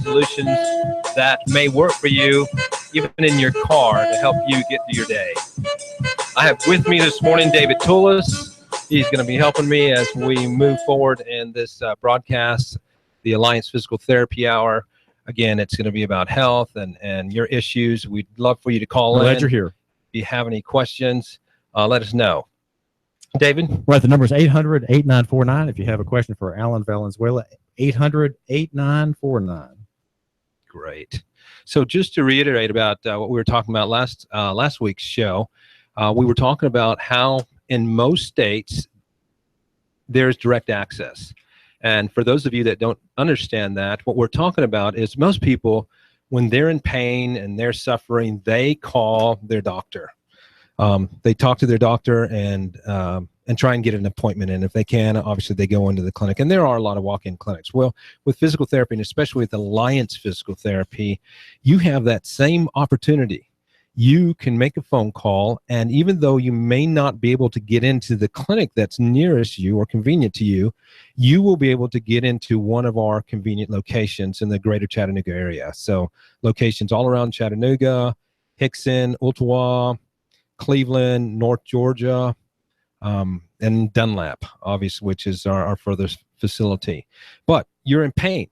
solutions that may work for you, even in your car, to help you get through your day. I have with me this morning David Tulis. He's going to be helping me as we move forward in this broadcast, the Alliance Physical Therapy Hour. Again, it's going to be about health and your issues. We'd love for you to call in. Glad you're here. If you have any questions, let us know. David? Right, the number is 800-8949. If you have a question for Allan Valenzuela, 800-8949. Great. So just to reiterate about what we were talking about last week's show, we were talking about how in most states there's direct access. And for those of you that don't understand that, what we're talking about is most people, when they're in pain and they're suffering, they call their doctor. They talk to their doctor and try and get an appointment. And if they can, obviously they go into the clinic. And there are a lot of walk-in clinics. Well, with physical therapy, and especially with Alliance Physical Therapy, you have that same opportunity. You can make a phone call, and even though you may not be able to get into the clinic that's nearest you or convenient to you, you will be able to get into one of our convenient locations in the greater Chattanooga area. So locations all around Chattanooga, Hickson, Ottawa, Cleveland, North Georgia, and Dunlap, obviously, which is our furthest facility. But you're in pain.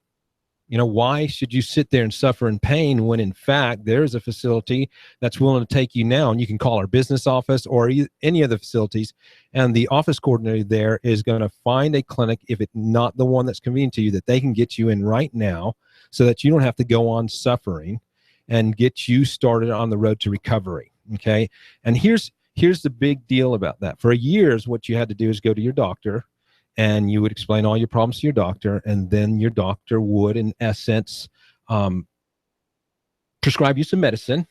You know, why should you sit there and suffer in pain when, in fact, there's a facility that's willing to take you now? And you can call our business office or any of the facilities, and the office coordinator there is going to find a clinic, if it's not the one that's convenient to you, that they can get you in right now so that you don't have to go on suffering and get you started on the road to recovery. Okay. And here's the big deal about that. For years, what you had to do is go to your doctor, and you would explain all your problems to your doctor, and then your doctor would, in essence, prescribe you some medicine,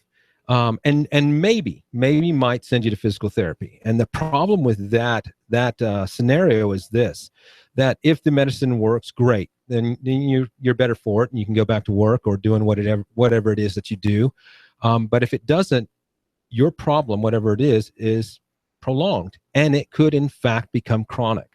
and maybe might send you to physical therapy. And the problem with that scenario is this: that if the medicine works, great, then you're better for it, and you can go back to work or doing whatever it is that you do. But if it doesn't, your problem, whatever it is prolonged, and it could in fact become chronic.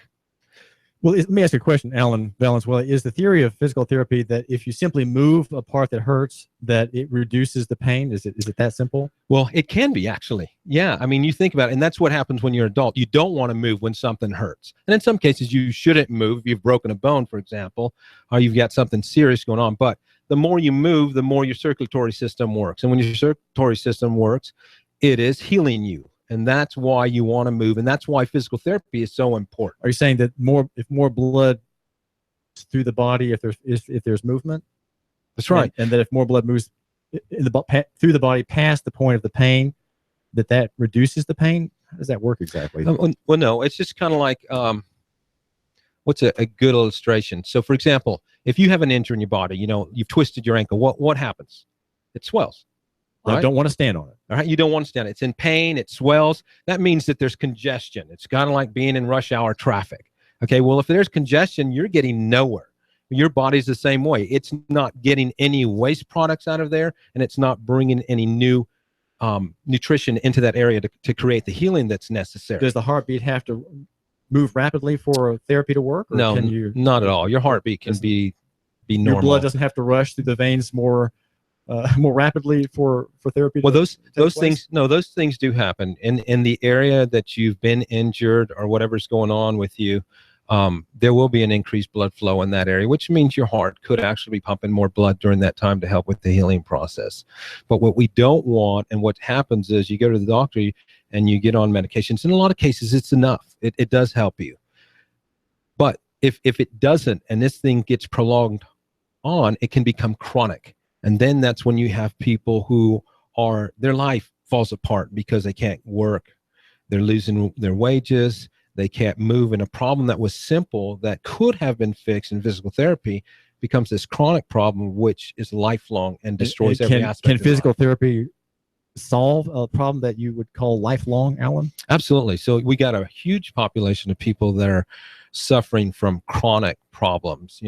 Well, let me ask you a question, Allan Valenzuela. Is the theory of physical therapy that if you simply move a part that hurts, that it reduces the pain? Is it that simple? Well, it can be, actually. Yeah, I mean, you think about it, and that's what happens when you're an adult. You don't want to move when something hurts. And in some cases, you shouldn't move if you've broken a bone, for example, or you've got something serious going on. But the more you move, the more your circulatory system works. And when your circulatory system works, it is healing you. And that's why you want to move. And that's why physical therapy is so important. Are you saying that if more blood through the body, if there's movement? That's right. And that if more blood moves through the body past the point of the pain, that reduces the pain? How does that work exactly? Well, no, it's just kind of like, what's a good illustration? So, for example, if you have an injury in your body, you've twisted your ankle, what happens? It swells. Right? I don't want to stand on it. All right, you don't want to stand. It's in pain. It swells. That means that there's congestion. It's kind of like being in rush hour traffic. Okay, well, if there's congestion, you're getting nowhere. Your body's the same way. It's not getting any waste products out of there, and it's not bringing any new nutrition into that area to create the healing that's necessary. Does the heartbeat have to move rapidly for therapy to work? Or no, not at all. Your heartbeat can be normal. Your blood doesn't have to rush through the veins more rapidly for therapy. Well, those things do happen in the area that you've been injured or whatever's going on with you. There will be an increased blood flow in that area, which means your heart could actually be pumping more blood during that time to help with the healing process. But what we don't want, and what happens is you go to the doctor and you get on medications. In a lot of cases, it's enough. It does help you. But if it doesn't, and this thing gets prolonged on, it can become chronic. And then that's when you have people who their life falls apart because they can't work. They're losing their wages. They can't move. And a problem that was simple, that could have been fixed in physical therapy, becomes this chronic problem, which is lifelong and destroys every aspect of life. Can physical therapy solve a problem that you would call lifelong, Allan? Absolutely. So we got a huge population of people that are suffering from chronic problems,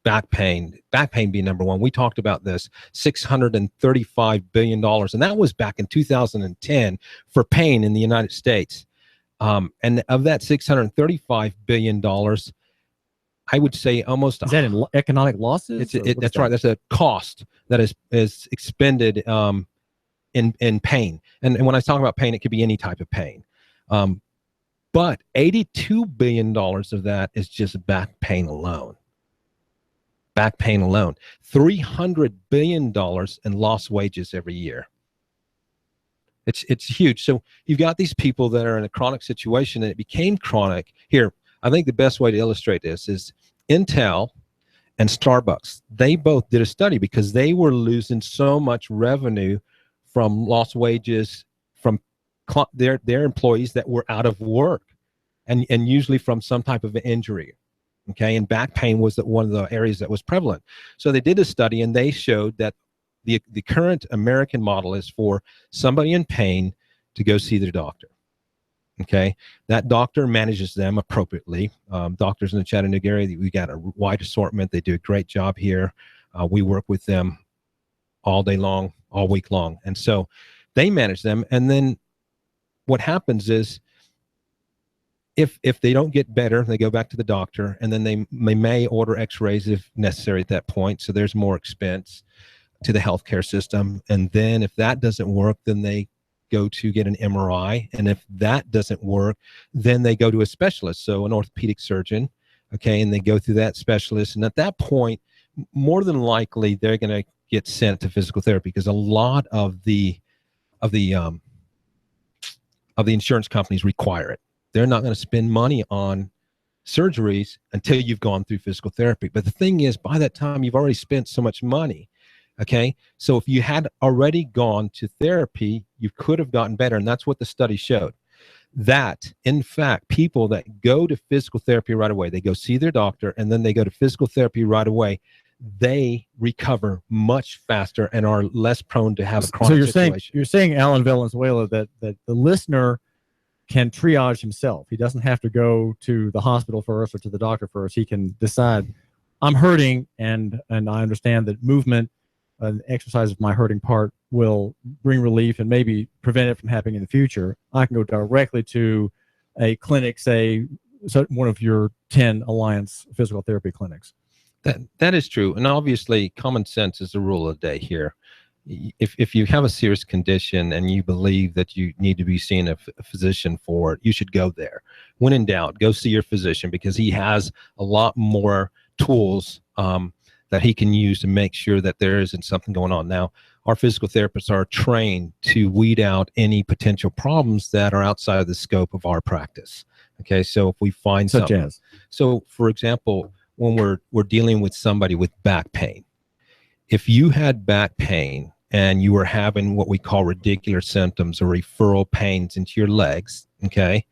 back pain being number one. We talked about this, $635 billion. And that was back in 2010 for pain in the United States. And of that $635 billion, I would say almost. Is that in economic losses? That's right. That's a cost that is expended in pain. And when I talk about pain, it could be any type of pain. But $82 billion of that is just back pain alone. Back pain alone. $300 billion in lost wages every year. It's huge. So you've got these people that are in a chronic situation, and it became chronic. Here, I think the best way to illustrate this is Intel and Starbucks. They both did a study because they were losing so much revenue from lost wages from their employees that were out of work, and usually from some type of injury. Okay, and back pain was one of the areas that was prevalent. So they did a study, and they showed that the current American model is for somebody in pain to go see their doctor. Okay, that doctor manages them appropriately. Doctors in the Chattanooga area, we got a wide assortment. They do a great job here. We work with them all day long, all week long, and so they manage them. And then what happens is, if they don't get better, they go back to the doctor, and then they may order X-rays if necessary at that point. So there's more expense to the healthcare system. And then if that doesn't work, then they go to get an MRI. And if that doesn't work, then they go to a specialist, so an orthopedic surgeon. Okay, and they go through that specialist. And at that point, more than likely, they're going to get sent to physical therapy, because a lot of the insurance companies require it. They're not going to spend money on surgeries until you've gone through physical therapy. But the thing is, by that time, you've already spent so much money. Okay, so if you had already gone to therapy, you could have gotten better. And that's what the study showed. That, in fact, people that go to physical therapy right away, they go see their doctor, and then they go to physical therapy right away, they recover much faster and are less prone to have a chronic situation. You're saying, Allan, Valenzuela, that the listener can triage himself. He doesn't have to go to the hospital first or to the doctor first. He can decide, I'm hurting, and I understand that movement and exercise of my hurting part will bring relief and maybe prevent it from happening in the future. I can go directly to a clinic, say one of your 10 Alliance physical therapy clinics. That is true. And obviously, common sense is the rule of the day here. If you have a serious condition and you believe that you need to be seeing a physician for it, you should go there. When in doubt, go see your physician, because he has a lot more tools that he can use to make sure that there isn't something going on. Now, our physical therapists are trained to weed out any potential problems that are outside of the scope of our practice. Okay, so if we find something, so for example, when we're dealing with somebody with back pain, if you had back pain and you were having what we call radicular symptoms or referral pains into your legs, okay,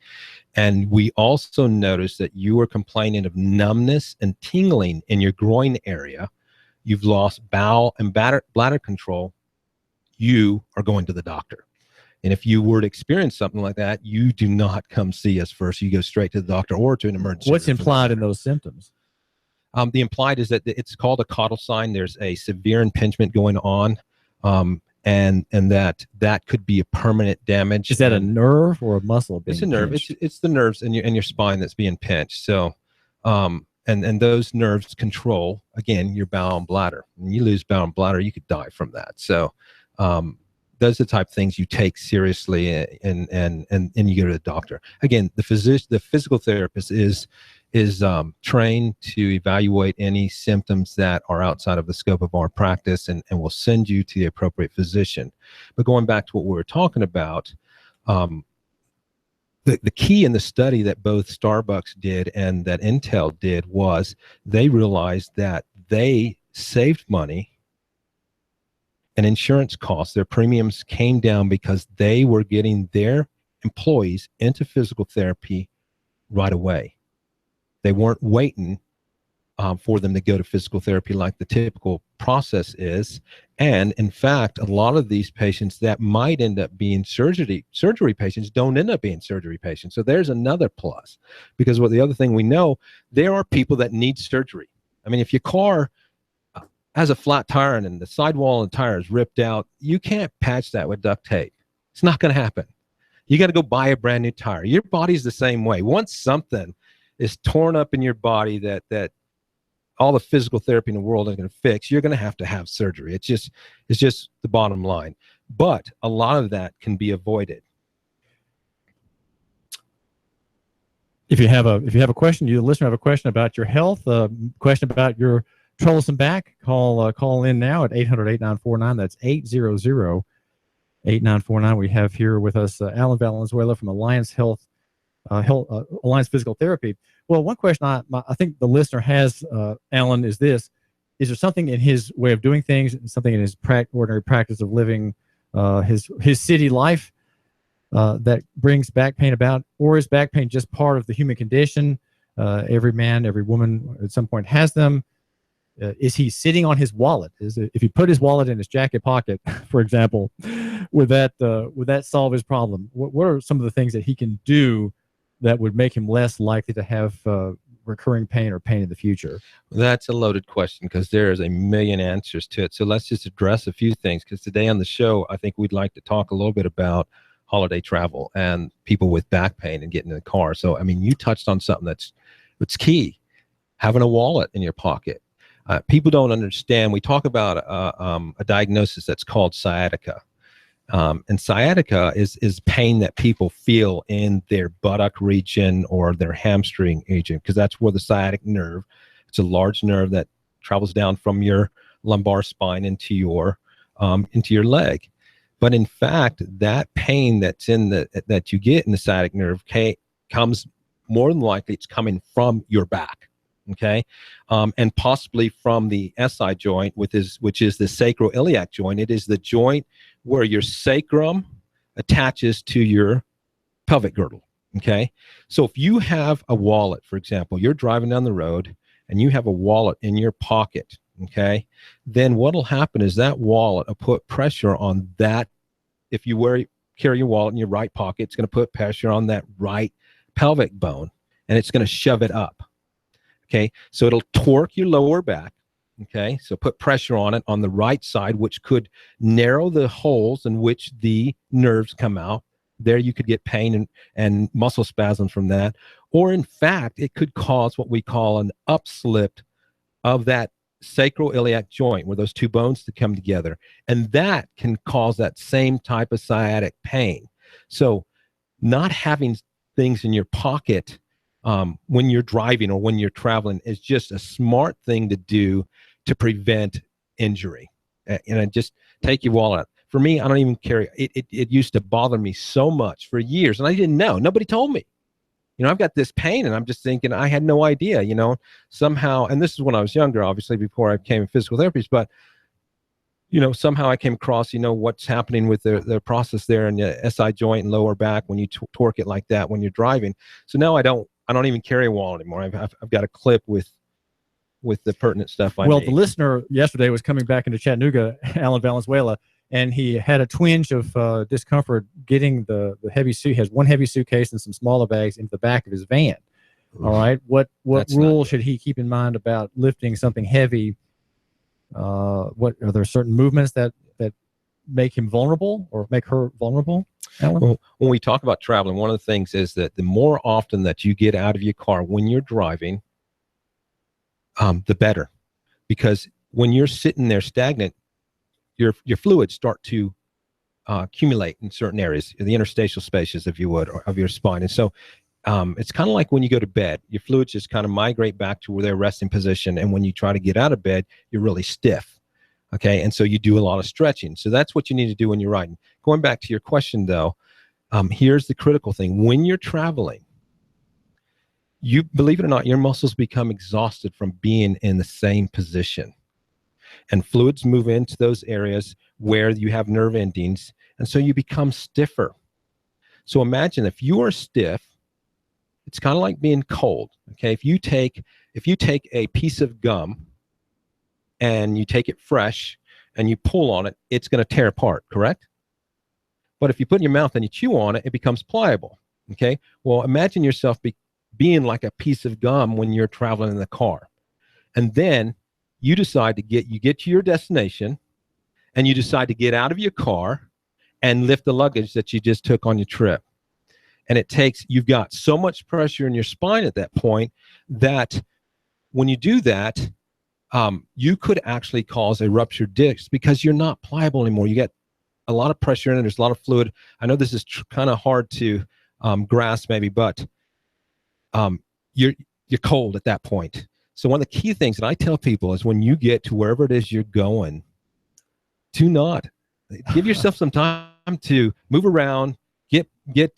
and we also noticed that you were complaining of numbness and tingling in your groin area, you've lost bowel and bladder control, you are going to the doctor. And if you were to experience something like that, you do not come see us first. You go straight to the doctor or to an emergency. What's implied in those symptoms? The implied is that it's called a caudal sign. There's a severe impingement going on, and that could be a permanent damage. Is that a nerve or a muscle? It's a nerve. It's the nerves in your spine that's being pinched. So, and those nerves control, again, your bowel and bladder. When you lose bowel and bladder, you could die from that. So, those are the type of things you take seriously, and you go to the doctor. Again, the physical therapist is trained to evaluate any symptoms that are outside of the scope of our practice, and will send you to the appropriate physician. But going back to what we were talking about, the key in the study that both Starbucks did and that Intel did was they realized that they saved money and insurance costs. Their premiums came down because they were getting their employees into physical therapy right away. They weren't waiting for them to go to physical therapy like the typical process is. And in fact, a lot of these patients that might end up being surgery patients don't end up being surgery patients. So there's another plus, because the other thing we know, there are people that need surgery. I mean, if your car has a flat tire and the sidewall and the tire is ripped out, you can't patch that with duct tape. It's not going to happen. You got to go buy a brand new tire. Your body's the same way. Once something is torn up in your body that all the physical therapy in the world isn't going to fix. You're going to have surgery. It's just the bottom line. But a lot of that can be avoided. If you have a question, you the listener have a question about your health, question about your troublesome back, call in now at 800-8949. That's 800-8949. We have here with us Allan Valenzuela from Alliance Alliance Physical Therapy. Well, one question I think the listener has, Allan, is this: is there something in his way of doing things, something in his ordinary practice of living his city life that brings back pain about, or is back pain just part of the human condition? Every man, every woman at some point has them. Is he sitting on his wallet? If he put his wallet in his jacket pocket, for example, would that solve his problem? What are some of the things that he can do that would make him less likely to have recurring pain or pain in the future? That's a loaded question because there's a million answers to it. So let's just address a few things, because today on the show, I think we'd like to talk a little bit about holiday travel and people with back pain and getting in the car. So, I mean, you touched on something that's key: having a wallet in your pocket. People don't understand. We talk about a diagnosis that's called sciatica. And sciatica is pain that people feel in their buttock region or their hamstring region, because that's where the sciatic nerve, it's a large nerve that travels down from your lumbar spine into your leg. But in fact, that pain that's that you get in the sciatic nerve comes more than likely, it's coming from your back. Okay. And possibly from the SI joint, which is the sacroiliac joint. It is the joint where your sacrum attaches to your pelvic girdle. Okay. So if you have a wallet, for example, you're driving down the road and you have a wallet in your pocket. Okay. Then what'll happen is that wallet will put pressure on that. If you carry your wallet in your right pocket, it's going to put pressure on that right pelvic bone, and it's going to shove it up. Okay, so it'll torque your lower back. Okay, so put pressure on it on the right side, which could narrow the holes in which the nerves come out. There you could get pain and muscle spasms from that. Or in fact, it could cause what we call an upslip of that sacroiliac joint, where those two bones to come together. And that can cause that same type of sciatic pain. So not having things in your pocket when you're driving or when you're traveling is just a smart thing to do to prevent injury. And just take your wallet out. For me, I don't even carry it. It used to bother me so much for years, and I didn't know. Nobody told me. I've got this pain, and I'm just thinking, I had no idea, somehow. And this is when I was younger, obviously, before I became a physical therapist. But somehow I came across, what's happening with the process there in the SI joint and lower back when you torque it like that when you're driving. So now I don't even carry a wallet anymore. I've got a clip with the pertinent stuff I need. The listener yesterday was coming back into Chattanooga, Allan Valenzuela, and he had a twinge of discomfort getting the heavy suit. He has one heavy suitcase and some smaller bags into the back of his van. All right. What rule should he keep in mind about lifting something heavy? What are there certain movements that make him vulnerable or make her vulnerable, Allan? Well, when we talk about traveling, one of the things is that the more often that you get out of your car when you're driving, the better. Because when you're sitting there stagnant, your fluids start to accumulate in certain areas, in the interstitial spaces, if you would, of your spine. And so it's kind of like when you go to bed, your fluids just kind of migrate back to where their resting position. And when you try to get out of bed, you're really stiff. Okay. And so you do a lot of stretching. So that's what you need to do when you're riding. Going back to your question, though, here's the critical thing. When you're traveling, you believe it or not, your muscles become exhausted from being in the same position. And fluids move into those areas where you have nerve endings. And so you become stiffer. So imagine if you are stiff, it's kind of like being cold. Okay. If you take a piece of gum and you take it fresh and you pull on it, it's going to tear apart, correct? But if you put it in your mouth and you chew on it, it becomes pliable. Okay. Well, imagine yourself being like a piece of gum when you're traveling in the car. And then you decide to get to your destination and you decide to get out of your car and lift the luggage that you just took on your trip. And you've got so much pressure in your spine at that point that when you do that, you could actually cause a ruptured disc because you're not pliable anymore. You get a lot of pressure in it. There's a lot of fluid. I know this is kind of hard to grasp maybe, but you're cold at that point. So one of the key things that I tell people is when you get to wherever it is you're going, do not give yourself some time to move around, get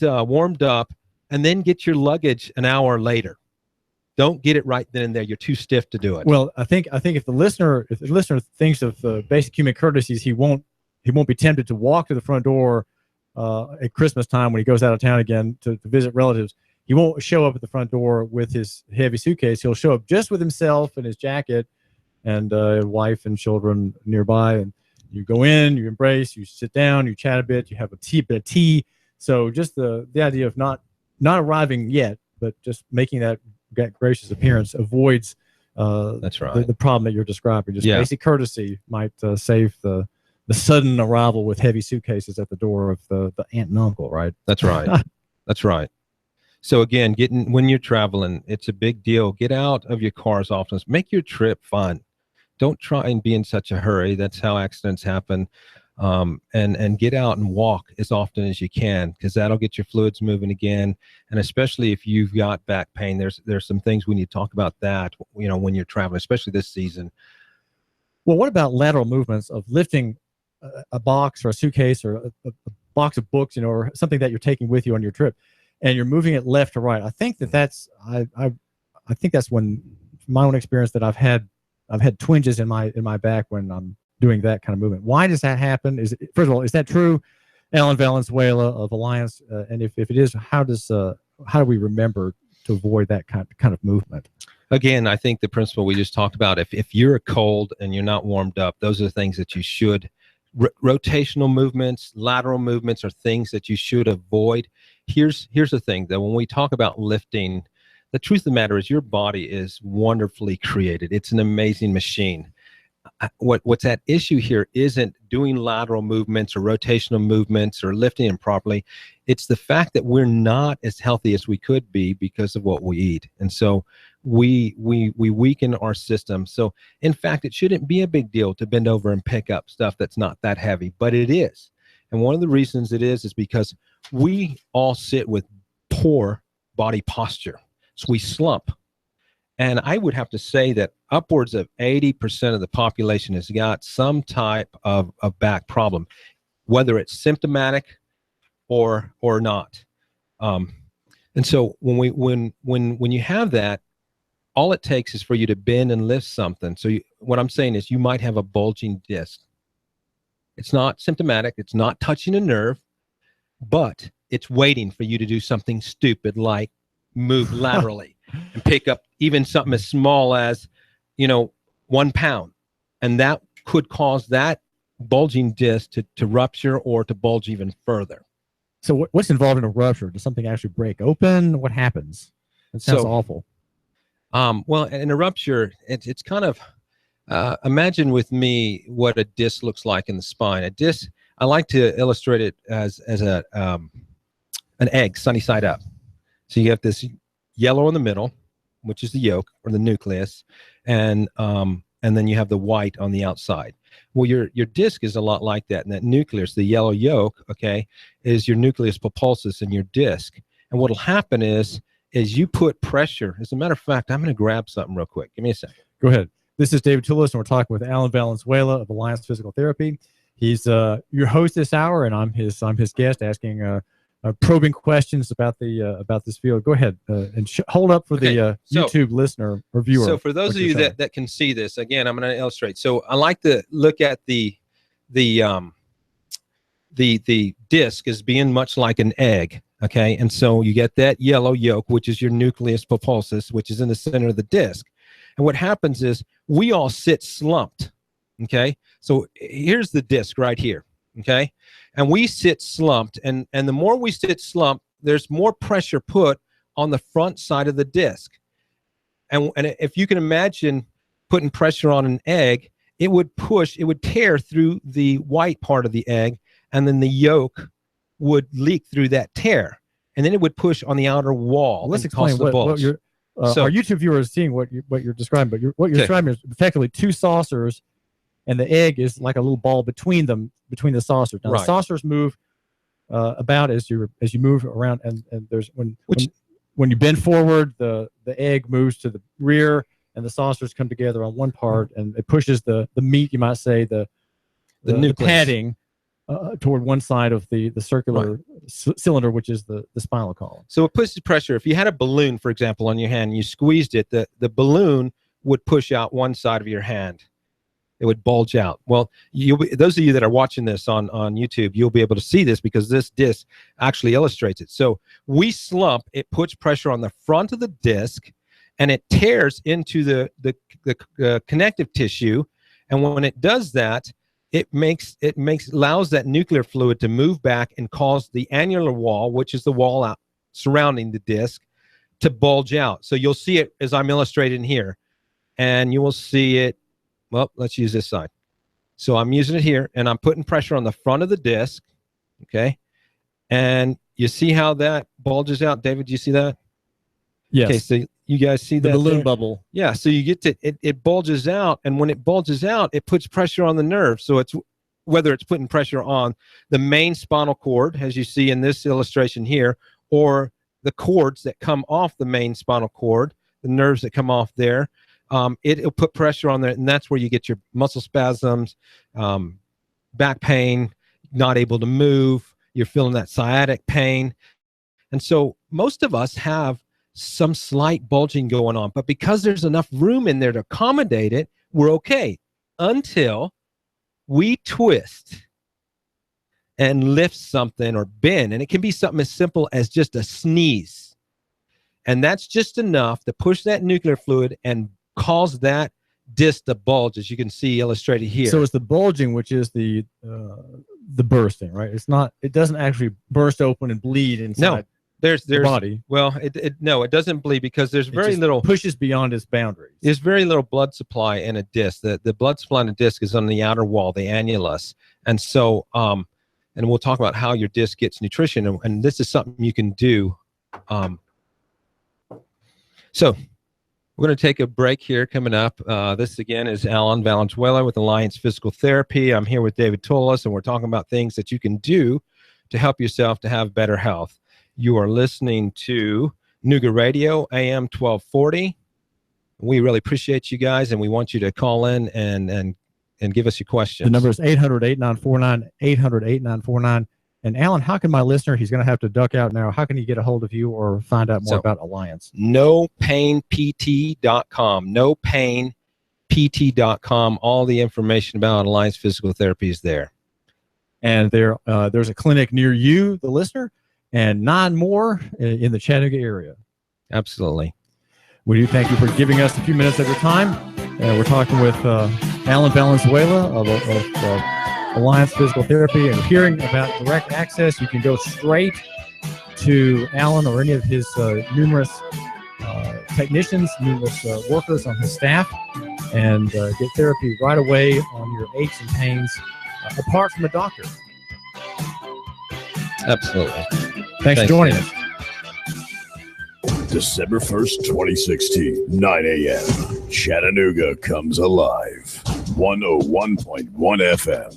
warmed up, and then get your luggage an hour later. Don't get it right then and there. You're too stiff to do it. Well, I think if the listener thinks of basic human courtesies, he won't be tempted to walk to the front door at Christmas time when he goes out of town again to visit relatives. He won't show up at the front door with his heavy suitcase. He'll show up just with himself and his jacket and wife and children nearby. And you go in, you embrace, you sit down, you chat a bit, you have a bit of tea. So just the idea of not arriving yet, but just making that gracious appearance avoids that's right. the problem that you're describing. Just basic courtesy might save the sudden arrival with heavy suitcases at the door of the aunt and uncle, right? That's right. That's right. So again, when you're traveling, it's a big deal. Get out of your car as often as make your trip fun. Don't try and be in such a hurry. That's how accidents happen. And get out and walk as often as you can, because that'll get your fluids moving again. And especially if you've got back pain, there's some things we need to talk about that, when you're traveling, especially this season. Well, what about lateral movements of lifting a box or a suitcase or a box of books, or something that you're taking with you on your trip, and you're moving it left to right? I think that's I think that's when, from my own experience, that I've had twinges in my back when I'm doing that kind of movement. Why does that happen? First of all, is that true, Allan Valenzuela of Alliance? And if it is, how do we remember to avoid that kind of movement? Again, I think the principle we just talked about, if you're cold and you're not warmed up, those are the things that you should. Rotational movements, lateral movements are things that you should avoid. Here's the thing, that when we talk about lifting, the truth of the matter is your body is wonderfully created. It's an amazing machine. What's at issue here isn't doing lateral movements or rotational movements or lifting them properly. It's the fact that we're not as healthy as we could be because of what we eat. And so we weaken our system. So in fact, it shouldn't be a big deal to bend over and pick up stuff that's not that heavy, but it is. And one of the reasons it is because we all sit with poor body posture. So we slump. And I would have to say that upwards of 80% of the population has got some type of back problem, whether it's symptomatic or not. And so when you have that, all it takes is for you to bend and lift something. So what I'm saying is you might have a bulging disc. It's not symptomatic. It's not touching a nerve, but it's waiting for you to do something stupid like move laterally and pick up even something as small as, 1 pound. And that could cause that bulging disc to rupture or to bulge even further. So what's involved in a rupture? Does something actually break open? What happens? It sounds awful. Well, in a rupture, it's kind of, imagine with me what a disc looks like in the spine. A disc, I like to illustrate it as an egg, sunny side up. So you have this yellow in the middle, which is the yolk or the nucleus, and then you have the white on the outside. Well, your disc is a lot like that, and that nucleus, the yellow yolk, okay, is your nucleus pulposus in your disc. And what'll happen is you put pressure. As a matter of fact, I'm going to grab something real quick. Give me a second. Go ahead. This is David Tulis, and we're talking with Allan Valenzuela of Alliance Physical Therapy. He's your host this hour, and I'm his guest, asking probing questions about this field. Go ahead and hold up for the YouTube listener or viewer. So for those of you that can see this, again, I'm going to illustrate. So I like to look at the disc as being much like an egg. Okay, and so you get that yellow yolk, which is your nucleus pulposus, which is in the center of the disc. And what happens is we all sit slumped. Okay, so here's the disc right here. Okay, and we sit slumped, and the more we sit slumped, there's more pressure put on the front side of the disc. And if you can imagine putting pressure on an egg, it would tear through the white part of the egg, and then the yolk would leak through that tear, and then it would push on the outer wall. Let's explain what our YouTube viewers are seeing what you're describing, but what you're describing is effectively two saucers, and the egg is like a little ball between the saucers. Now the saucers move about as you move around, and there's when you bend forward, the egg moves to the rear, and the saucers come together on one part, and it pushes the meat, you might say, the padding toward one side of the circular cylinder, which is the spinal column. So it pushes pressure. If you had a balloon, for example, on your hand, and you squeezed it, the balloon would push out one side of your hand. It would bulge out. Well, those of you that are watching this on YouTube, you'll be able to see this because this disc actually illustrates it. So we slump, it puts pressure on the front of the disc, and it tears into the connective tissue. And when it does that, it allows that nuclear fluid to move back and cause the annular wall, which is the wall out surrounding the disc, to bulge out. So you'll see it as I'm illustrating here, and you will see it. Well, let's use this side. So I'm using it here, and I'm putting pressure on the front of the disc, okay? And you see how that bulges out? David, do you see that? Yes. Okay, so you guys see the that balloon there? bubble. Yeah, so you get to, it bulges out, and when it bulges out, it puts pressure on the nerve. So it's whether it's putting pressure on the main spinal cord, as you see in this illustration here, or the cords that come off the main spinal cord, the nerves that come off there. It'll put pressure on there, and that's where you get your muscle spasms, back pain, not able to move. You're feeling that sciatic pain. And so most of us have some slight bulging going on, but because there's enough room in there to accommodate it, we're okay until we twist and lift something or bend. And it can be something as simple as just a sneeze. And that's just enough to push that nuclear fluid and cause that disc to bulge, as you can see illustrated here. So it's the bulging, which is the bursting, right? It's not. It doesn't actually burst open and bleed inside. No, the body. Well, it doesn't bleed because there's very little pushes beyond its boundaries. There's very little blood supply in a disc. The blood supply in a disc is on the outer wall, the annulus, and so and we'll talk about how your disc gets nutrition, and this is something you can do. So. We're going to take a break here coming up. This, again, is Allan Valenzuela with Alliance Physical Therapy. I'm here with David Tulis, and we're talking about things that you can do to help yourself to have better health. You are listening to Nooga Radio, AM 1240. We really appreciate you guys, and we want you to call in and give us your questions. The number is 800-8949, 800-8949. And Allan, how can my listener, he's going to have to duck out now, how can he get a hold of you or find out more about Alliance? NoPainPT.com, NoPainPT.com. All the information about Alliance Physical Therapy is there. And there's a clinic near you, the listener, and 9 more in the Chattanooga area. Absolutely. We do thank you for giving us a few minutes of your time. We're talking with Allan Valenzuela of Alliance Physical Therapy, and hearing about direct access. You can go straight to Allan or any of his numerous technicians, numerous workers on his staff, and get therapy right away on your aches and pains, apart from a doctor. Absolutely. Thanks for joining us. December 1st, 2016, 9 a.m. Chattanooga comes alive. 101.1 FM.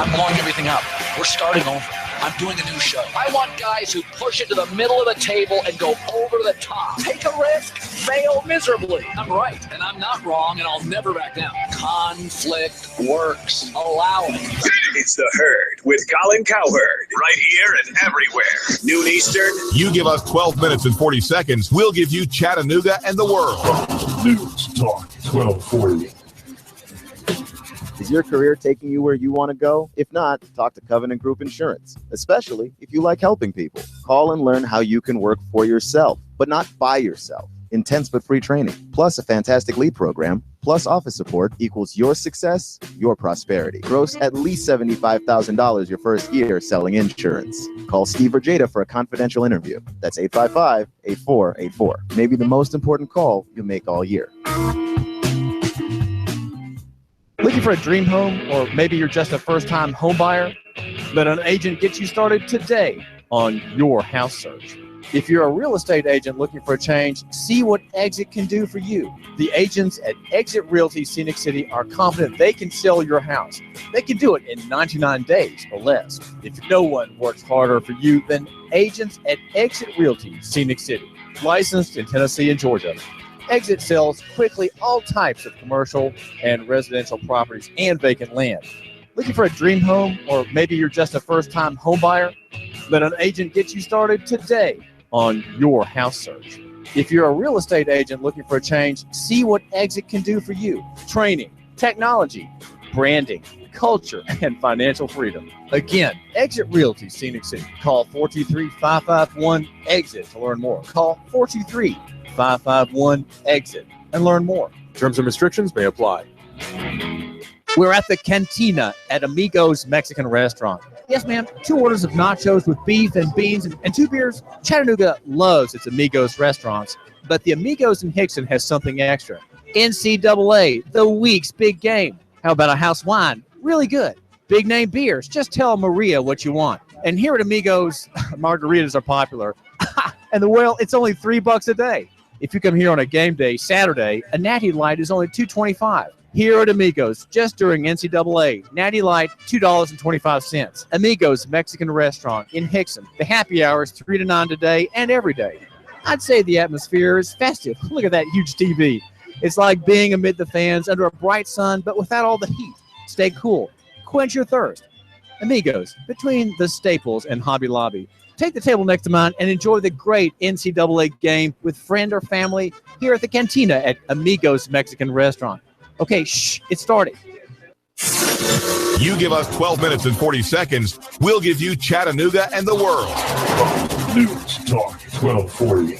I'm blowing everything up. We're starting over. I'm doing a new show. I want guys who push it to the middle of the table and go over the top. Take a risk, fail miserably. I'm right, and I'm not wrong, and I'll never back down. Conflict works. Allow it. It's The Herd with Colin Cowherd. Right here and everywhere. Noon Eastern. You give us 12 minutes and 40 seconds, we'll give you Chattanooga and the world. News Talk 1240. Is your career taking you where you want to go? If not, talk to Covenant Group Insurance, especially if you like helping people. Call and learn how you can work for yourself, but not by yourself. Intense but free training, plus a fantastic lead program, plus office support equals your success, your prosperity. Gross at least $75,000 your first year selling insurance. Call Steve or Jada for a confidential interview. That's 855-8484. Maybe the most important call you'll make all year. Looking for a dream home, or maybe you're just a first-time home buyer? Let an agent get you started today on your house search. If you're a real estate agent looking for a change, see what Exit can do for you. The agents at Exit Realty Scenic City are confident they can sell your house. They can do it in 99 days or less. If no one works harder for you than agents at Exit Realty Scenic City, licensed in Tennessee and Georgia. Exit sells quickly all types of commercial and residential properties and vacant land. Looking for a dream home, or maybe you're just a first-time home buyer? Let an agent get you started today on your house search. If you're a real estate agent looking for a change, see what Exit can do for you. Training, technology, branding, culture, and financial freedom. Again, Exit Realty Scenic City. Call 423-551-EXIT to learn more. Call 423-551-EXIT and learn more. Terms and restrictions may apply. We're at the Cantina at Amigos Mexican Restaurant. Yes, ma'am. 2 orders of nachos with beef and beans and 2 beers. Chattanooga loves its Amigos restaurants, but the Amigos in Hickson has something extra. NCAA, the week's big game. How about a house wine? Really good. Big name beers. Just tell Maria what you want. And here at Amigos, margaritas are popular. And it's only $3 a day. If you come here on a game day, Saturday, a Natty Light is only $2.25. Here at Amigos, just during NCAA, Natty Light, $2.25. Amigos Mexican Restaurant in Hickson. The happy hour is 3 to 9 today and every day. I'd say the atmosphere is festive. Look at that huge TV. It's like being amid the fans under a bright sun, but without all the heat. Stay cool. Quench your thirst. Amigos, between the Staples and Hobby Lobby. Take the table next to mine and enjoy the great NCAA game with friend or family here at the Cantina at Amigos Mexican Restaurant. Okay, it's starting. You give us 12 minutes and 40 seconds, we'll give you Chattanooga and the world. News Talk 1240.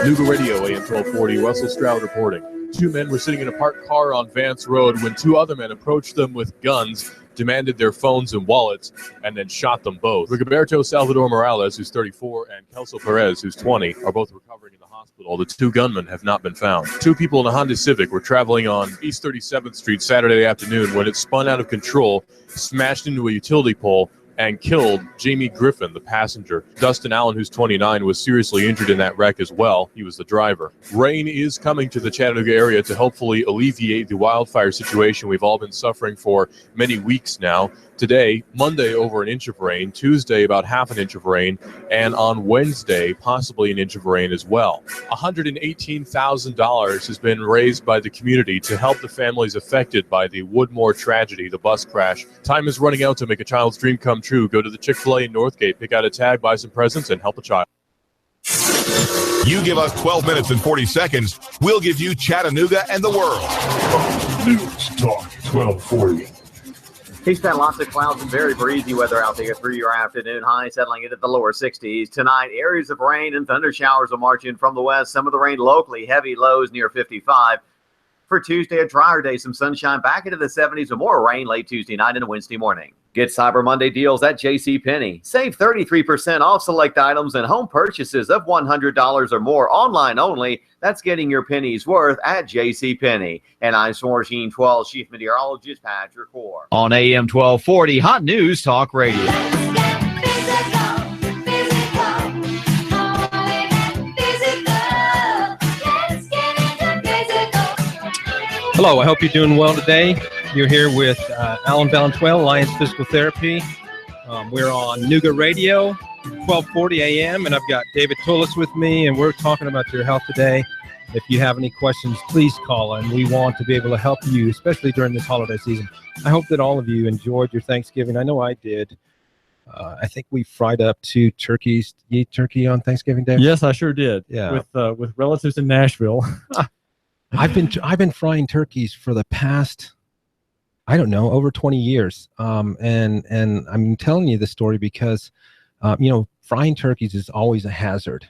Nooga Radio, AM 1240, Russell Stroud reporting. 2 men were sitting in a parked car on Vance Road when 2 other men approached them with guns, demanded their phones and wallets, and then shot them both. Rigoberto Salvador Morales, who's 34, and Kelso Perez, who's 20, are both recovering in the hospital. The 2 gunmen have not been found. 2 people in a Honda Civic were traveling on East 37th Street Saturday afternoon when it spun out of control, smashed into a utility pole, and killed Jamie Griffin, the passenger. Dustin Allan, who's 29, was seriously injured in that wreck as well. He was the driver. Rain is coming to the Chattanooga area to hopefully alleviate the wildfire situation we've all been suffering for many weeks now. Today, Monday, over an inch of rain. Tuesday, about half an inch of rain. And on Wednesday, possibly an inch of rain as well. $118,000 has been raised by the community to help the families affected by the Woodmore tragedy, the bus crash. Time is running out to make a child's dream come true. Go to the Chick-fil-A in Northgate, pick out a tag, buy some presents, and help a child. You give us 12 minutes and 40 seconds, we'll give you Chattanooga and the world. News Talk 1240. He's got lots of clouds and very breezy weather out there through your afternoon. High settling into the lower 60s. Tonight, areas of rain and thunder showers will march in from the west. Some of the rain locally, heavy lows near 55. For Tuesday, a drier day, some sunshine back into the 70s with more rain late Tuesday night and Wednesday morning. Get Cyber Monday deals at JCPenney. Save 33% off select items and home purchases of $100 or more online only. That's getting your pennies worth at JCPenney. And I'm Sports Team 12 Chief Meteorologist Patrick Core. On AM 1240, Hot News Talk Radio. Hello, I hope you're doing well today. You're here with Allan Valenzuela, Alliance Physical Therapy. We're on Nooga Radio, 1240 AM, and I've got David Tulis with me, and we're talking about your health today. If you have any questions, please call, and we want to be able to help you, especially during this holiday season. I hope that all of you enjoyed your Thanksgiving. I know I did. I think we fried up 2 turkeys. You eat turkey on Thanksgiving Day? Yes, I sure did. Yeah. With relatives in Nashville. I've been frying turkeys for the past, I don't know, over 20 years. And I'm telling you this story because, frying turkeys is always a hazard.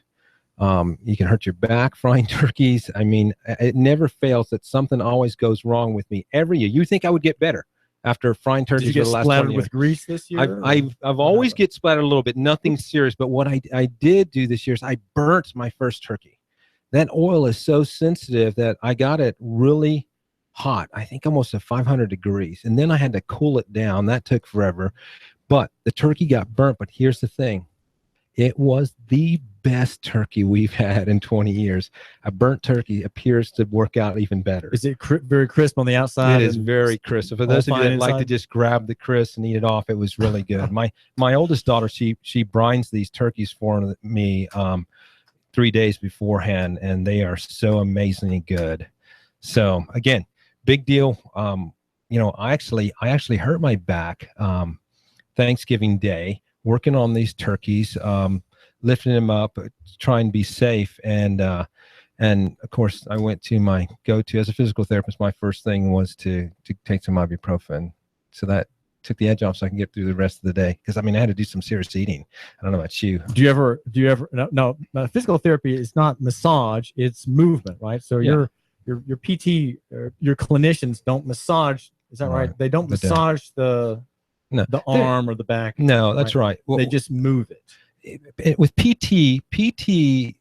You can hurt your back frying turkeys. I mean, it never fails that something always goes wrong with me every year. You think I would get better after frying turkeys for the last 20 years? Did you get splattered with grease this year? I've always get splattered a little bit, nothing serious. But what I did do this year is I burnt my first turkey. That oil is so sensitive that I got it really hot. I think almost at 500 degrees. And then I had to cool it down. That took forever. But the turkey got burnt. But here's the thing. It was the best turkey we've had in 20 years. A burnt turkey appears to work out even better. Is it very crisp on the outside? It is very crisp. For those of you that like to just grab the crisp and eat it off, it was really good. My oldest daughter, she brines these turkeys for me 3 days beforehand, and they are so amazingly good. So again, big deal. I actually hurt my back Thanksgiving Day working on these turkeys, lifting them up, trying to be safe. And of course, I went to my go-to as a physical therapist. My first thing was to take some ibuprofen. So that took the edge off so I can get through the rest of the day. Because I had to do some serious eating. I don't know about you. Do you ever no, physical therapy is not massage, it's movement, right? So your PT, your clinicians don't massage. Is that right? They don't massage the arm or the back. No, that's right. Well, they just move it. With PT, the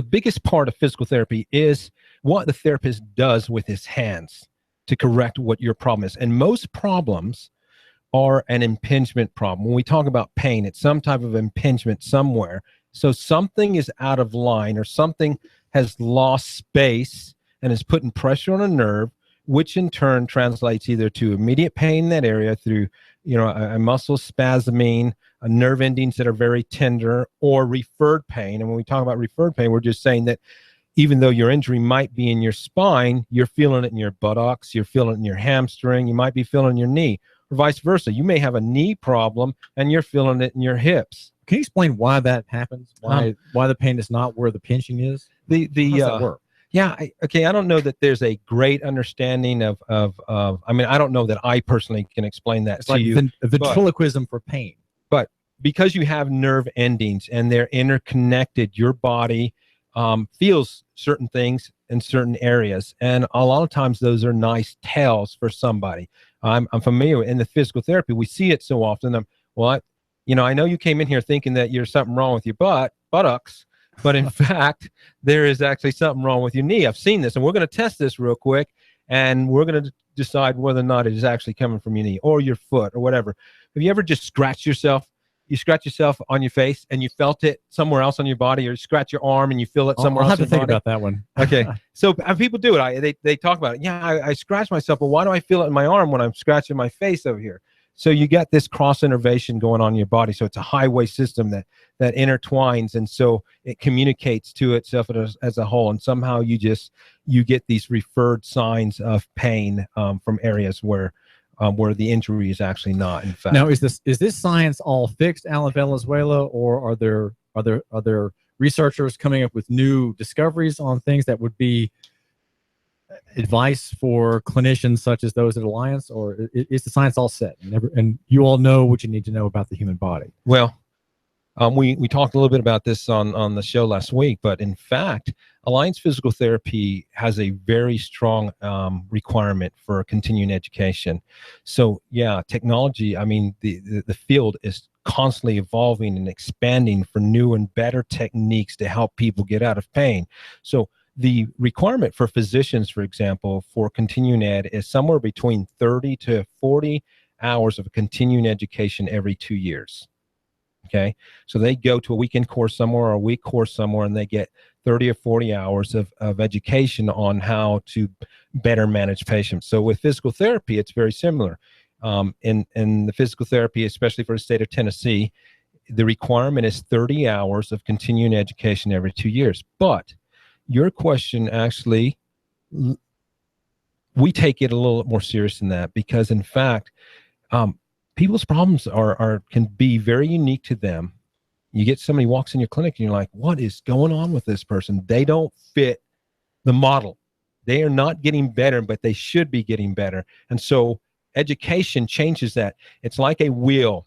biggest part of physical therapy is what the therapist does with his hands to correct what your problem is. And most problems are an impingement problem. When we talk about pain, it's some type of impingement somewhere. So something is out of line or something has lost space and is putting pressure on a nerve, which in turn translates either to immediate pain in that area through, a muscle spasming, nerve endings that are very tender, or referred pain. And when we talk about referred pain, we're just saying that even though your injury might be in your spine, you're feeling it in your buttocks, you're feeling it in your hamstring, you might be feeling it in your knee, or vice versa. You may have a knee problem and you're feeling it in your hips. Can you explain why that happens? Why the pain is not where the pinching is? How does that work? Yeah. I don't know that there's a great understanding of I don't know that I personally can explain that to you. Ventriloquism for pain. But because you have nerve endings and they're interconnected, your body feels certain things in certain areas. And a lot of times those are nice tells for somebody. I'm familiar in the physical therapy. We see it so often. I know you came in here thinking that there's something wrong with your buttocks. But in fact, there is actually something wrong with your knee. I've seen this, and we're going to test this real quick, and we're going to decide whether or not it is actually coming from your knee or your foot or whatever. Have you ever just scratched yourself? You scratch yourself on your face, and you felt it somewhere else on your body, or you scratch your arm, and you feel it somewhere else. I'll have to think about that one. Okay. So people do it. They talk about it. Yeah, I scratch myself, but why do I feel it in my arm when I'm scratching my face over here? So you got this cross innervation going on in your body. So it's a highway system that intertwines, and so it communicates to itself as a whole. And somehow you get these referred signs of pain from areas where the injury is actually not. In fact, now is this science all fixed, Allan Valenzuela, or are there researchers coming up with new discoveries on things that would be advice for clinicians such as those at Alliance, or is the science all set and you all know what you need to know about the human body? Well, we talked a little bit about this on the show last week, but in fact, Alliance Physical Therapy has a very strong requirement for continuing education. So yeah, technology, the field is constantly evolving and expanding for new and better techniques to help people get out of pain. So the requirement for physicians, for example, for continuing ed is somewhere between 30 to 40 hours of continuing education every 2 years. Okay. So they go to a weekend course somewhere or a week course somewhere, and they get 30 or 40 hours of education on how to better manage patients. So with physical therapy, it's very similar. In the physical therapy, especially for the state of Tennessee, the requirement is 30 hours of continuing education every 2 years. But your question, actually, we take it a little more serious than that, because in fact, people's problems can be very unique to them. You get somebody walks in your clinic and you're like, what is going on with this person? They don't fit the model. They are not getting better, but they should be getting better. And so education changes that. It's like a wheel.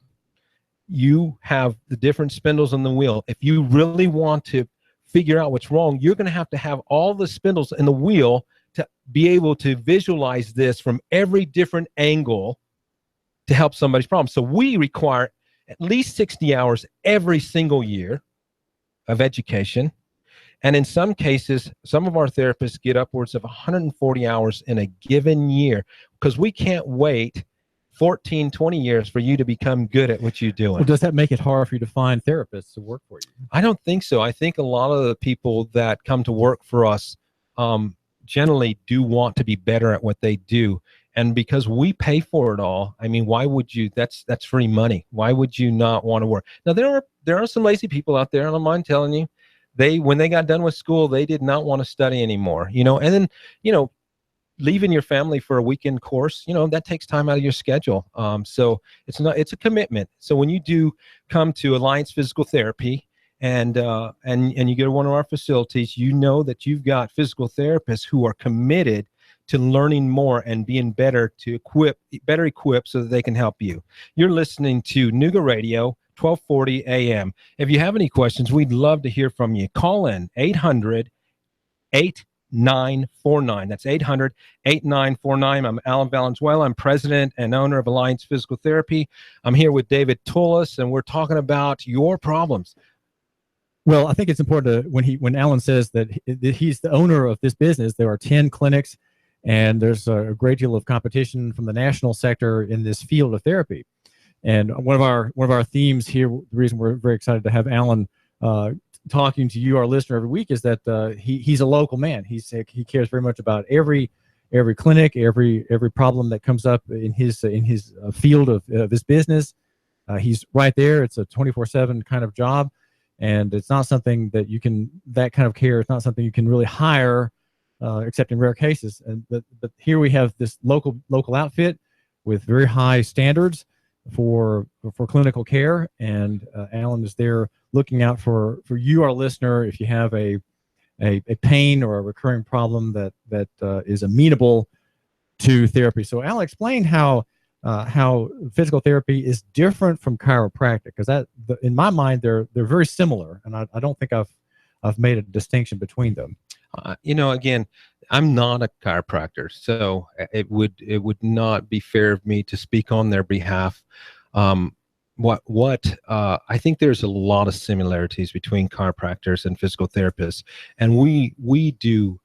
You have the different spindles on the wheel. If you really want to figure out what's wrong, you're going to have all the spindles in the wheel to be able to visualize this from every different angle to help somebody's problem. So we require at least 60 hours every single year of education. And in some cases, some of our therapists get upwards of 140 hours in a given year, because we can't wait 14, 20 years for you to become good at what you're doing. Well, does that make it hard for you to find therapists to work for you? I don't think so. I think a lot of the people that come to work for us generally do want to be better at what they do. And because we pay for it all, I mean, why would you? That's free money. Why would you not want to work? Now, there are some lazy people out there, and I don't mind telling you, when they got done with school, they did not want to study anymore, and then, leaving your family for a weekend course, that takes time out of your schedule. So it's a commitment. So when you do come to Alliance Physical Therapy and you go to one of our facilities, that you've got physical therapists who are committed to learning more and being better equipped so that they can help you. You're listening to Nooga Radio, 1240 AM. If you have any questions, we'd love to hear from you. Call in 800-8949. That's 800-8949. I'm Allan Valenzuela. I'm president and owner of Alliance Physical Therapy. I'm here with David Tulis, and we're talking about your problems. Well, I think it's important when Allan says that he's the owner of this business, there are 10 clinics, and there's a great deal of competition from the national sector in this field of therapy. And one of our themes here, the reason we're very excited to have Allan talking to you, our listener, every week, is that he's a local man. He cares very much about every clinic, every problem that comes up in his field of his business. He's right there. It's a 24/7 kind of job, and it's not something that kind of care. It's not something you can really hire, except in rare cases. But here we have this local outfit with very high standards for clinical care, and Allan is there looking out for you, our listener, if you have a pain or a recurring problem that is amenable to therapy. So Allan, explain how physical therapy is different from chiropractic, because in my mind they're very similar, and I don't think I've made a distinction between them. Again, I'm not a chiropractor, so it would not be fair of me to speak on their behalf. I think there's a lot of similarities between chiropractors and physical therapists, and we do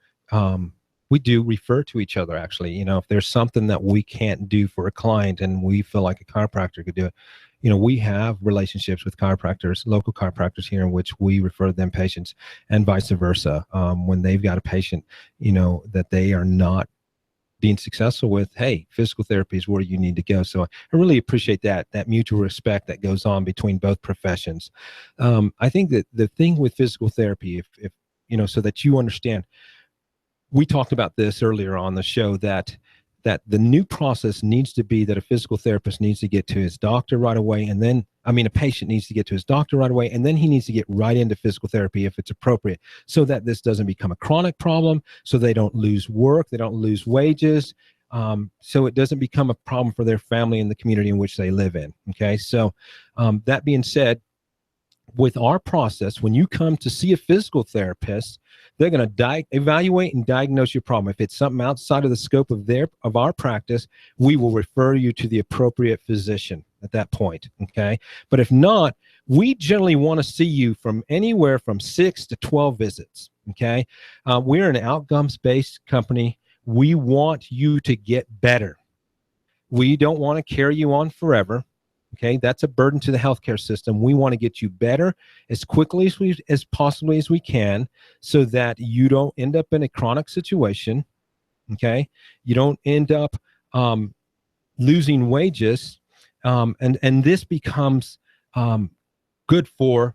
refer to each other, actually. If there's something that we can't do for a client and we feel like a chiropractor could do it, we have relationships with chiropractors, local chiropractors here, in which we refer them patients, and vice versa. When they've got a patient, that they are not being successful with, hey, physical therapy is where you need to go. So I really appreciate that mutual respect that goes on between both professions. I think that the thing with physical therapy, if so that you understand, we talked about this earlier on the show, that the new process needs to be that a physical therapist needs to get to his doctor right away, and then, a patient needs to get to his doctor right away, and then he needs to get right into physical therapy if it's appropriate, so that this doesn't become a chronic problem, so they don't lose work, they don't lose wages, so it doesn't become a problem for their family and the community in which they live in. Okay, so that being said, with our process, when you come to see a physical therapist, they're going to evaluate and diagnose your problem. If it's something outside of the scope of our practice, we will refer you to the appropriate physician at that point. Okay, but if not, we generally want to see you from anywhere from 6 to 12 visits. Okay, we're an outcomes-based company. We want you to get better. We don't want to carry you on forever. Okay, that's a burden to the healthcare system. We want to get you better as quickly as possibly as we can, so that you don't end up in a chronic situation. Okay, you don't end up losing wages, and this becomes good for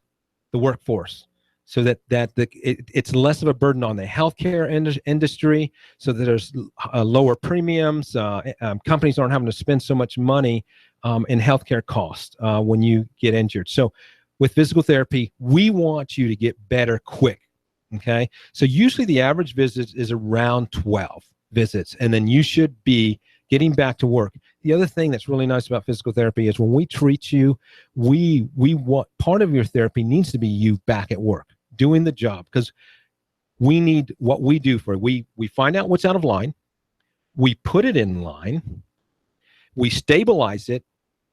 the workforce, so that it's less of a burden on the healthcare industry, so that there's lower premiums. Companies aren't having to spend so much money in healthcare costs when you get injured. So with physical therapy, we want you to get better quick. Okay, so usually the average visit is around 12 visits, and then you should be getting back to work. The other thing that's really nice about physical therapy is when we treat you, we want part of your therapy needs to be you back at work, doing the job, because we need what we do for it. We find out what's out of line, we put it in line, we stabilize it,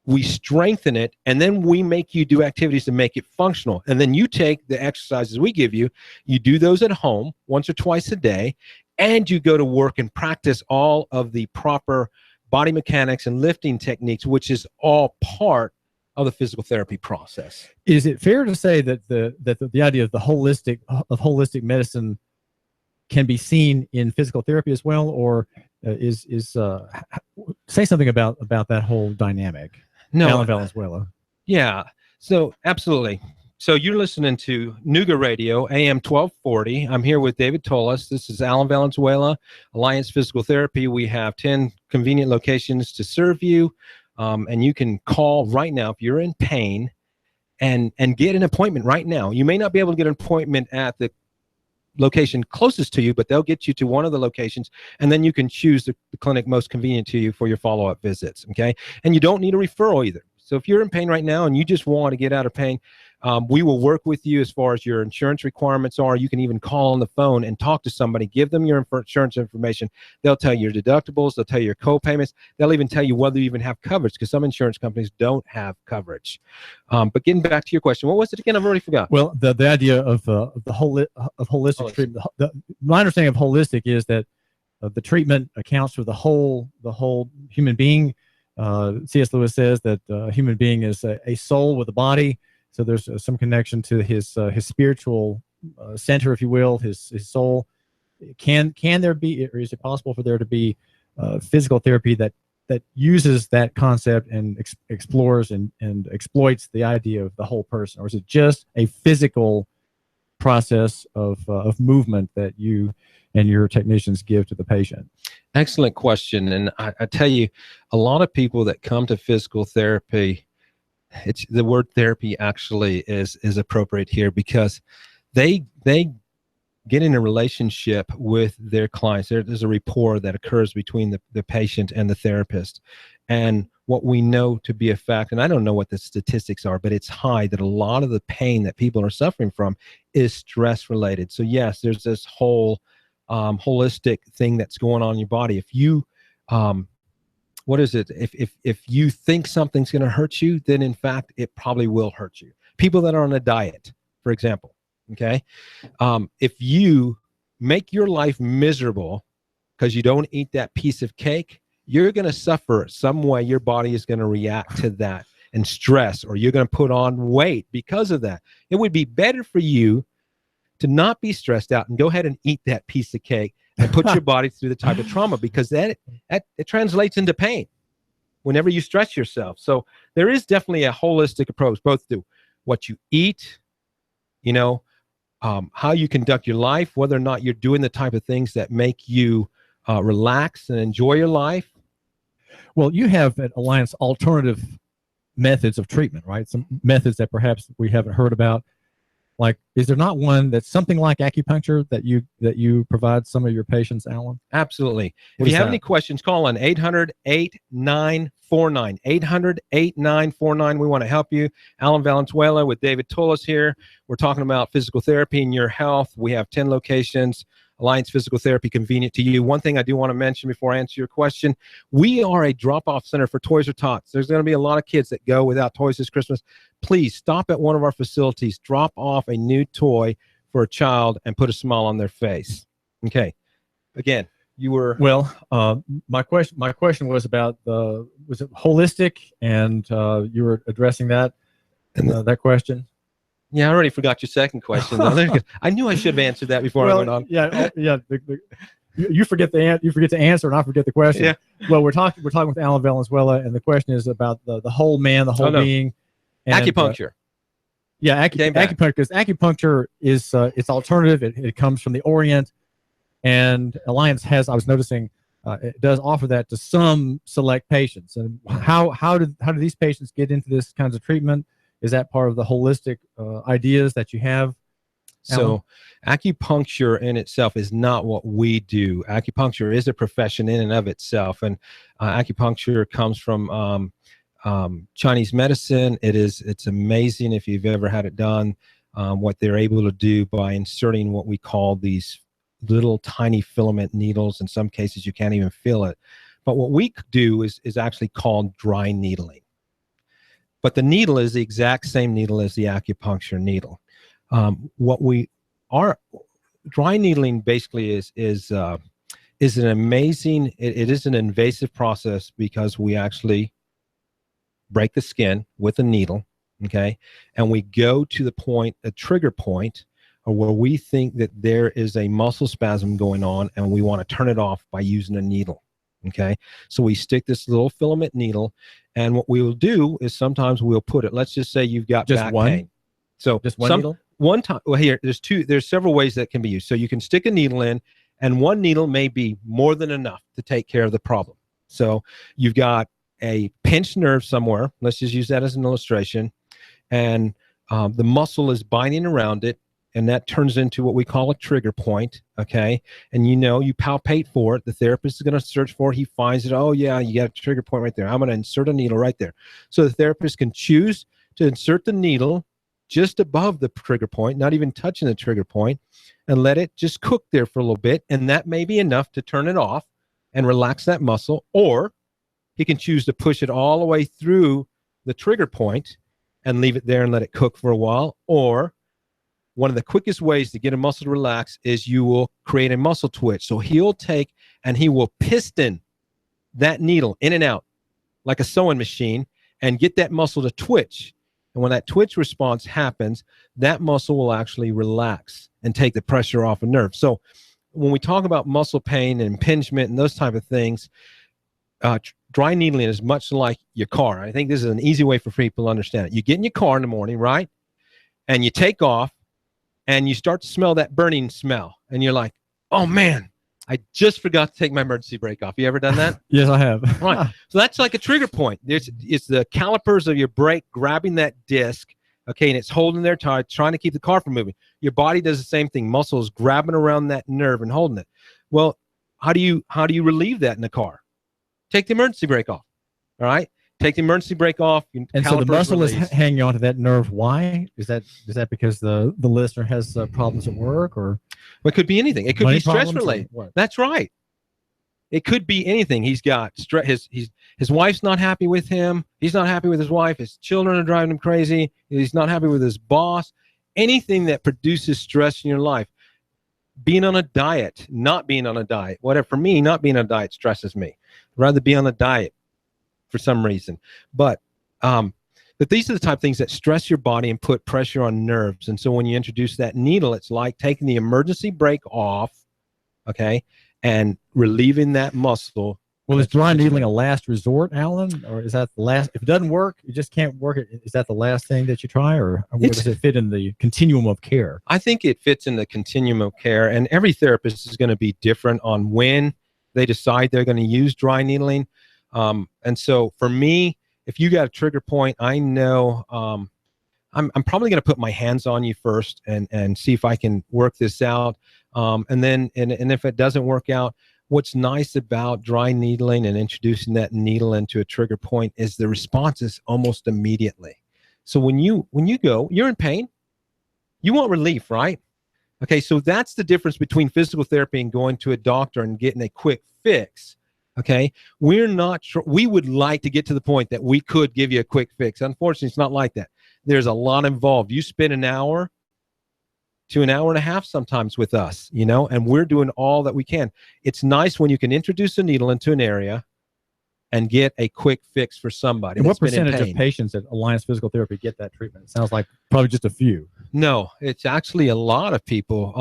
we strengthen it, and then we make you do activities to make it functional. And then you take the exercises we give you, you do those at home 1 or 2 times a day, and you go to work and practice all of the proper, good, strong, flexible, and functional exercises. And then you take the exercises we give you, you do those at home 1 or 2 times a day, and you go to work and practice all of the proper, good, strong, flexible, and functional exercises. And then you take the exercises we give you, you do those at home 1 or 2 times a day, and you go to work and practice all of the proper, good, body mechanics and lifting techniques, which is all part of the physical therapy process. Is it fair to say that the idea of holistic medicine can be seen in physical therapy as well, or say something about that whole dynamic? No, Allan Valenzuela. Yeah. So absolutely. So you're listening to Nooga Radio, AM 1240. I'm here with David Tulis. This is Allan Valenzuela, Alliance Physical Therapy. We have 10 convenient locations to serve you. And you can call right now if you're in pain and get an appointment right now. You may not be able to get an appointment at the location closest to you, but they'll get you to one of the locations, and then you can choose the clinic most convenient to you for your follow-up visits, okay? And you don't need a referral either. So if you're in pain right now and you just want to get out of pain, we will work with you as far as your insurance requirements are. You can even call on the phone and talk to somebody, give them your insurance information. They'll tell you your deductibles, they'll tell you your co-payments, they'll even tell you whether you even have coverage, because some insurance companies don't have coverage. But getting back to your question, what was it again? I've already forgot. Well, the idea of holistic treatment. My understanding of holistic is that the treatment accounts for the whole human being. C.S. Lewis says that a human being is a soul with a body. So there's some connection to his spiritual center, if you will, his soul. Can there be, or is it possible for there to be physical therapy that uses that concept and explores and exploits the idea of the whole person, or is it just a physical process of movement that you and your technicians give to the patient? Excellent question. And I tell you, a lot of people that come to physical therapy, it's the word therapy actually is appropriate here, because they get in a relationship with their clients. There's a rapport that occurs between the patient and the therapist. And what we know to be a fact, and I don't know what the statistics are, but it's high, that a lot of the pain that people are suffering from is stress related. So yes, there's this whole holistic thing that's going on in your body. If you what is it? If you think something's going to hurt you, then in fact it probably will hurt you. People that are on a diet, for example, okay, if you make your life miserable because you don't eat that piece of cake, you're going to suffer some way. Your body is going to react to that and stress, or you're going to put on weight because of that. It would be better for you to not be stressed out and go ahead and eat that piece of cake and put your body through the type of trauma, because it translates into pain whenever you stress yourself. So there is definitely a holistic approach, both to what you eat, how you conduct your life, whether or not you're doing the type of things that make you relax and enjoy your life. Well, you have at Alliance alternative methods of treatment, right? Some methods that perhaps we haven't heard about. Like, is there not one that's something like acupuncture that you provide some of your patients, Allan? Absolutely. If you have any questions, call on 800-8949. 800-8949. We want to help you. Allan Valenzuela with David Tulis here. We're talking about physical therapy and your health. We have 10 locations. Alliance Physical Therapy, convenient to you. One thing I do want to mention before I answer your question, we are a drop-off center for toys or tots. There's going to be a lot of kids that go without toys this Christmas. Please stop at one of our facilities, drop off a new toy for a child, and put a smile on their face. Okay. Again, you were... Well, my question was about was it holistic, and you were addressing that that question. Yeah, I already forgot your second question. I knew I should have answered that before I went on. Yeah. You forget to answer, and I forget the question. Yeah. Well, we're talking with Allan Valenzuela, and the question is about the whole man, the whole being. And, acupuncture. Acupuncture. Because acupuncture is it's alternative. It comes from the Orient, and Alliance has. I was noticing it does offer that to some select patients. And how do these patients get into this kinds of treatment? Is that part of the holistic ideas that you have? So acupuncture in itself is not what we do. Acupuncture is a profession in and of itself. And acupuncture comes from Chinese medicine. It's amazing if you've ever had it done, what they're able to do by inserting what we call these little tiny filament needles. In some cases, you can't even feel it. But what we do is actually called dry needling. But the needle is the exact same needle as the acupuncture needle. What we are dry needling basically is is an amazing, it is an invasive process because we actually break the skin with a needle, okay? And we go to the point, a trigger point, or where we think that there is a muscle spasm going on and we want to turn it off by using a needle, okay? So we stick this little filament needle, and what we will do is sometimes we'll put it, let's just say you've got Just back one? pain. So Just one needle? One time, well, here, there's several ways that can be used. So you can stick a needle in, and one needle may be more than enough to take care of the problem. So you've got a pinched nerve somewhere. Let's just use that as an illustration. And the muscle is binding around it, and that turns into what we call a trigger point, okay? And you palpate for it. The therapist is going to search for it. He finds it. Oh, yeah, you got a trigger point right there. I'm going to insert a needle right there. So the therapist can choose to insert the needle just above the trigger point, not even touching the trigger point, and let it just cook there for a little bit. And that may be enough to turn it off and relax that muscle. Or he can choose to push it all the way through the trigger point and leave it there and let it cook for a while. Or one of the quickest ways to get a muscle to relax is you will create a muscle twitch. So he'll take and he will piston that needle in and out like a sewing machine and get that muscle to twitch. And when that twitch response happens, that muscle will actually relax and take the pressure off a nerve. So when we talk about muscle pain and impingement and those type of things, dry needling is much like your car. I think this is an easy way for people to understand it. You get in your car in the morning, right? And you take off and you start to smell that burning smell. And you're like, oh, man, I just forgot to take my emergency brake off. You ever done that? Yes, I have. Right. So that's like a trigger point. It's the calipers of your brake grabbing that disc, okay, and it's holding there tight, trying to keep the car from moving. Your body does the same thing. Muscles grabbing around that nerve and holding it. Well, how do you relieve that in the car? Take the emergency brake off. All right? Take the emergency brake off. And so the muscle is hanging onto that nerve. Why? Is that because the listener has problems at work, or? Well, it could be anything. It could be stress related. That's right. It could be anything. He's got stress. His wife's not happy with him. He's not happy with his wife. His children are driving him crazy. He's not happy with his boss. Anything that produces stress in your life. Being on a diet, not being on a diet. Whatever. For me, not being on a diet stresses me. I'd rather be on a diet for some reason. But these are the type of things that stress your body and put pressure on nerves. And so when you introduce that needle, it's like taking the emergency brake off, okay, and relieving that muscle. Well, is dry needling a last resort, Allan? Or is that the last? If it doesn't work, you just can't work it. Is that the last thing that you try, or where does it fit in the continuum of care? I think it fits in the continuum of care, and every therapist is going to be different on when they decide they're going to use dry needling. And so for me, if you got a trigger point, I know I'm probably going to put my hands on you first and see if I can work this out. And then if it doesn't work out, what's nice about dry needling and introducing that needle into a trigger point is the response is almost immediately. So when you go, you're in pain, you want relief, right? Okay, so that's the difference between physical therapy and going to a doctor and getting a quick fix. Okay, we're not sure. We would like to get to the point that we could give you a quick fix. Unfortunately, it's not like that. There's a lot involved. You spend an hour to an hour and a half sometimes with us, and we're doing all that we can. It's nice when you can introduce a needle into an area and get a quick fix for somebody. And what percentage of patients at Alliance Physical Therapy get that treatment? It sounds like probably just a few. No, it's actually a lot of people.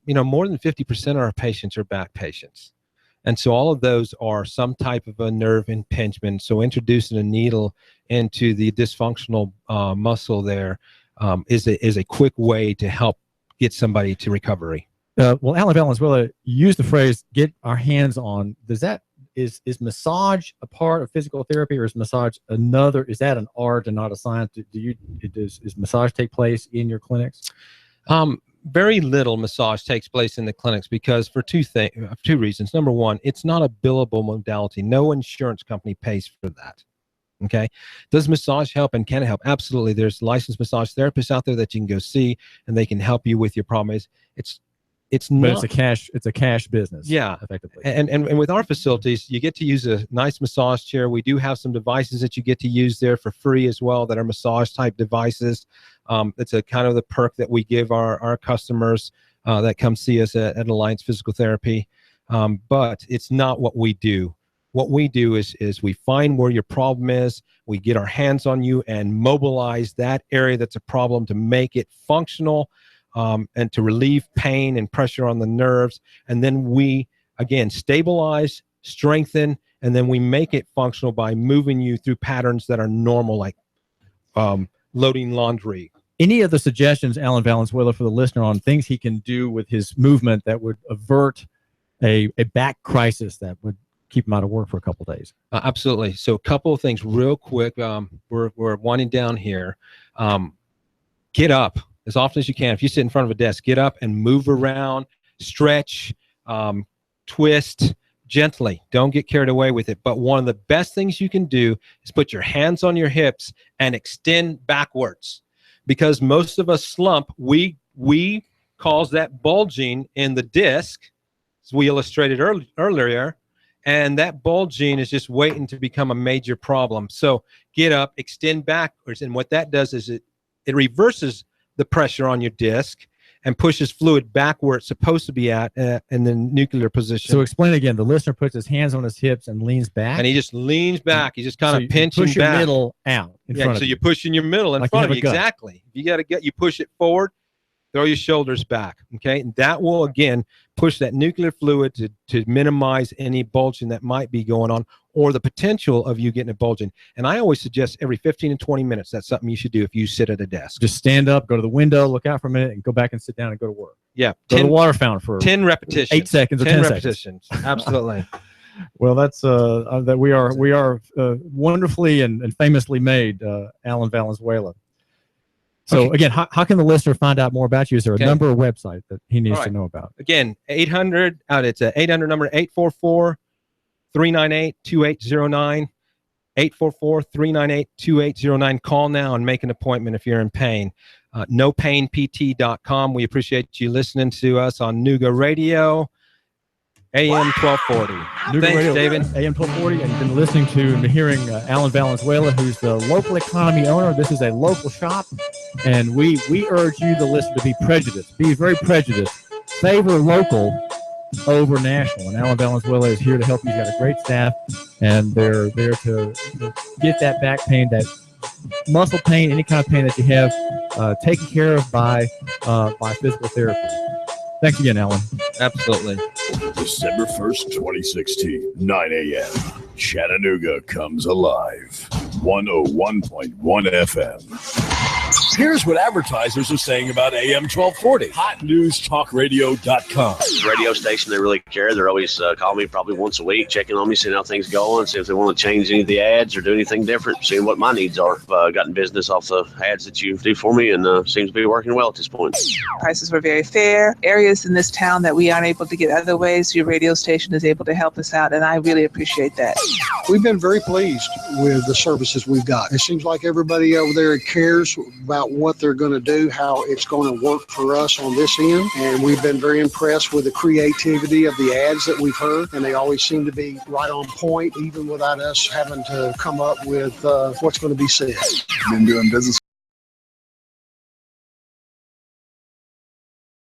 More than 50% of our patients are back patients. And so all of those are some type of a nerve impingement. So introducing a needle into the dysfunctional muscle there is a quick way to help get somebody to recovery. Well, Allan Valenzuela used the phrase "get our hands on." Is massage a part of physical therapy, or is massage another? Is that an art and not a science? Does massage take place in your clinics? Very little massage takes place in the clinics because for two reasons. Number one, it's not a billable modality. No insurance company pays for that. Okay. Does massage help, and can it help? Absolutely. There's licensed massage therapists out there that you can go see, and they can help you with your problem. It's a cash business. Yeah. Effectively. And with our facilities, you get to use a nice massage chair. We do have some devices that you get to use there for free as well that are massage type devices. It's a kind of the perk that we give our customers that come see us at Alliance Physical Therapy. but it's not what we do. What we do is we find where your problem is, we get our hands on you and mobilize that area that's a problem to make it functional, and to relieve pain and pressure on the nerves. And then we, again, stabilize, strengthen, and then we make it functional by moving you through patterns that are normal, like loading laundry. Any other suggestions, Allan Valenzuela, for the listener on things he can do with his movement that would avert a back crisis that would keep him out of work for a couple of days? Absolutely. So a couple of things real quick. We're winding down here. Get up as often as you can. If you sit in front of a desk, get up and move around, stretch, twist gently. Don't get carried away with it. But one of the best things you can do is put your hands on your hips and extend backwards. Because most of us slump, we cause that bulging in the disc, as we illustrated earlier, and that bulging is just waiting to become a major problem. So get up, extend backwards, and what that does is it reverses the pressure on your disc and pushes fluid back where it's supposed to be at in the nuclear position. So explain again. The listener puts his hands on his hips and leans back. And he just leans back. He's just kind of pinching push your back. middle out in front of so you. you're pushing your middle in Like front you of have you. a gun. Exactly. You push it forward, throw your shoulders back. Okay. And that will, again, push that nuclear fluid to minimize any bulging that might be going on or the potential of you getting a bulging. And I always suggest every 15 and 20 minutes, that's something you should do if you sit at a desk. Just stand up, go to the window, look out for a minute, and go back and sit down and go to work. Yeah. Go to the water fountain for 10 repetitions. 8 seconds or 10 10 repetitions. Absolutely. Well, that's that we are wonderfully and famously made, Allan Valenzuela. So again, how can the listener find out more about you? Is there a number or website that he needs to know about? Again, 800, it's an 800 number, 844-398-2809, 844-398-2809. Call now and make an appointment if you're in pain. NoPainPT.com. We appreciate you listening to us on Nooga Radio, AM 1240. Thanks, Radio, David. AM 1240, and you've been listening to and hearing Allan Valenzuela, who's the local economy owner. This is a local shop, and we urge you, the listener, to be prejudiced. Be very prejudiced. Favor local over national. And Allan Valenzuela is here to help you. He's got a great staff, and they're there to get that back pain, that muscle pain, any kind of pain that you have, taken care of by physical therapy. Thanks again, Allan. Absolutely. December 1st, 2016, 9 a.m. Chattanooga comes alive. 101.1 FM. Here's what advertisers are saying about AM 1240. HotNewsTalkRadio.com. Radio station, they really care. They're always calling me probably once a week, checking on me, seeing how things going, see if they want to change any of the ads or do anything different, seeing what my needs are. I've gotten business off the ads that you do for me, and seems to be working well at this point. Prices were very fair. Areas in this town that we aren't able to get other ways, your radio station is able to help us out, and I really appreciate that. We've been very pleased with the services we've got. It seems like everybody over there cares about what they're going to do, how it's going to work for us on this end, and we've been very impressed with the creativity of the ads that we've heard, and they always seem to be right on point, even without us having to come up with what's going to be said. Been doing business